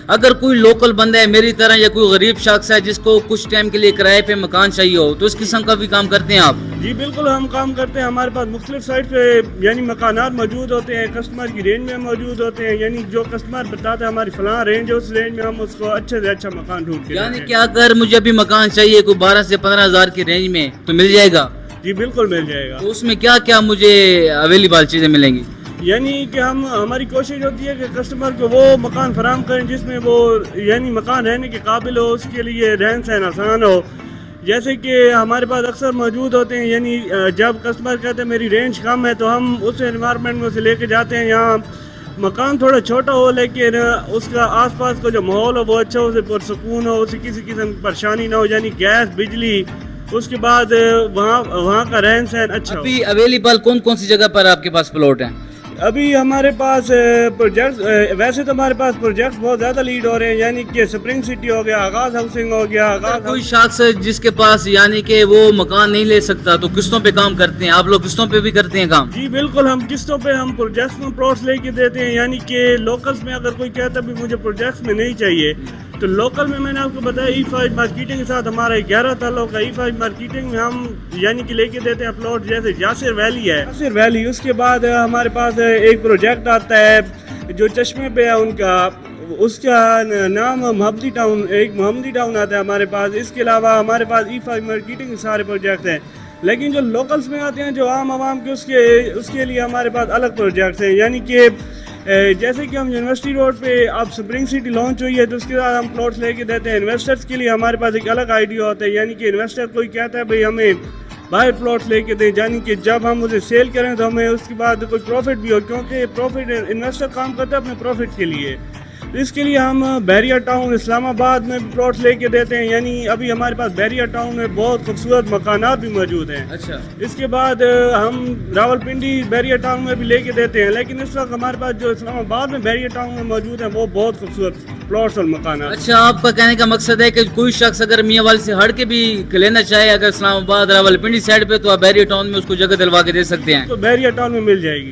اگر کوئی لوکل بندہ ہے میری طرح یا کوئی غریب شخص ہے جس کو کچھ ٹائم کے لیے کرائے پہ مکان چاہیے ہو تو اس قسم کا بھی کام کرتے ہیں آپ؟ جی بالکل ہم کام کرتے ہیں. ہمارے پاس مختلف سائٹ پہ یعنی مکانات موجود ہوتے ہیں, کسٹمر کی رینج میں موجود ہوتے ہیں. یعنی جو کسٹمر بتاتا ہے ہماری فلاں رینج ہے, اس رینج میں ہم اس کو اچھے سے اچھا مکان ڈھونڈ کے یعنی کہ اگر مجھے ابھی مکان چاہیے کوئی 12 سے 15 ہزار کی رینج میں تو مل جائے گا؟ جی بالکل مل جائے گا. تو اس میں کیا کیا مجھے اویلیبل چیزیں ملیں گی؟ یعنی کہ ہماری کوشش ہوتی ہے کہ کسٹمر کو وہ مکان فراہم کریں جس میں وہ یعنی مکان رہنے کے قابل ہو, اس کے لیے رہن سہن آسان ہو. جیسے کہ ہمارے پاس اکثر موجود ہوتے ہیں, یعنی جب کسٹمر کہتے ہیں میری رینج کم ہے تو ہم اس انوائرمنٹ میں اسے لے کے جاتے ہیں. یہاں مکان تھوڑا چھوٹا ہو لیکن اس کا آس پاس کا جو ماحول ہو وہ اچھا ہو, اسے پرسکون ہو, اسے کسی قسم کی پریشانی نہ ہو, یعنی گیس بجلی, اس کے بعد وہاں کا رہن سہن اچھا ہو. ابھی اویلیبل کون کون سی جگہ پر آپ کے پاس پلاٹ ہیں؟ ابھی ہمارے پاس پروجیکٹس ویسے تو ہمارے پاس پروجیکٹس بہت زیادہ لیڈ ہو رہے ہیں, یعنی کہ سپرنگ سٹی ہو گیا, آغاز ہاؤسنگ ہو گیا. کوئی شخص جس کے پاس یعنی کہ وہ مکان نہیں لے سکتا تو قسطوں پہ کام کرتے ہیں آپ لوگ؟ قسطوں پہ بھی کرتے ہیں کام؟ جی بالکل, ہم قسطوں پہ ہم پروجیکٹس میں پلاٹس لے کے دیتے ہیں. یعنی کہ لوکلس میں اگر کوئی کہتا ہے مجھے پروجیکٹس میں نہیں چاہیے تو لوکل میں نے آپ کو بتایا E5 مارکیٹنگ کے ساتھ ہمارا 11 تعلق ہے. E5 مارکیٹنگ میں ہم یعنی کہ لے کے دیتے ہیں پلاٹ جیسے یاسر ویلی ہے, یاسر ویلی. اس کے بعد ہمارے پاس ایک پروجیکٹ آتا ہے جو چشمے پہ ہے ان کا, اس کا نام محمدی ٹاؤن, ایک محمدی ٹاؤن آتا ہے ہمارے پاس. اس کے علاوہ ہمارے پاس E5 مارکیٹنگ کے سارے پروجیکٹ ہیں. لیکن جو لوکلس میں آتے ہیں جو عام عوام کے اس کے لیے ہمارے پاس الگ پروجیکٹس ہیں. یعنی کہ جیسے کہ ہم یونیورسٹی روڈ پہ اب سپرنگ سٹی لانچ ہوئی ہے تو اس کے بعد ہم پلاٹس لے کے دیتے ہیں. انویسٹرز کے لیے ہمارے پاس ایک الگ آئیڈیا ہوتا ہے. یعنی کہ انویسٹر کوئی کہتا ہے بھئی ہمیں باہر پلاٹس لے کے دیں, یعنی کہ جب ہم اسے سیل کریں تو ہمیں اس کے بعد کوئی پروفٹ بھی ہو, کیونکہ پروفٹ انویسٹر کام کرتا ہے اپنے پروفٹ کے لیے. اس کے لیے ہم بیریا ٹاؤن اسلام آباد میں پلاٹس لے کے دیتے ہیں. یعنی ابھی ہمارے پاس بیریا ٹاؤن میں بہت خوبصورت مکانات بھی موجود ہیں. اچھا, اس کے بعد ہم راولپنڈی بیریا ٹاؤن میں بھی لے کے دیتے ہیں. لیکن اس وقت ہمارے پاس جو اسلام آباد میں بیریا ٹاؤن میں موجود ہیں وہ بہت خوبصورت پلاٹس اور مکانات. اچھا, آپ کا کہنے کا مقصد ہے کہ کوئی شخص اگر میاں والی سے ہٹ کے بھی لینا چاہے اگر اسلام آباد راولپنڈی سائڈ پہ تو آپ بیریا ٹاؤن میں اس کو جگہ دلوا کے دے سکتے ہیں؟ تو بیریا ٹاؤن میں مل جائے گی.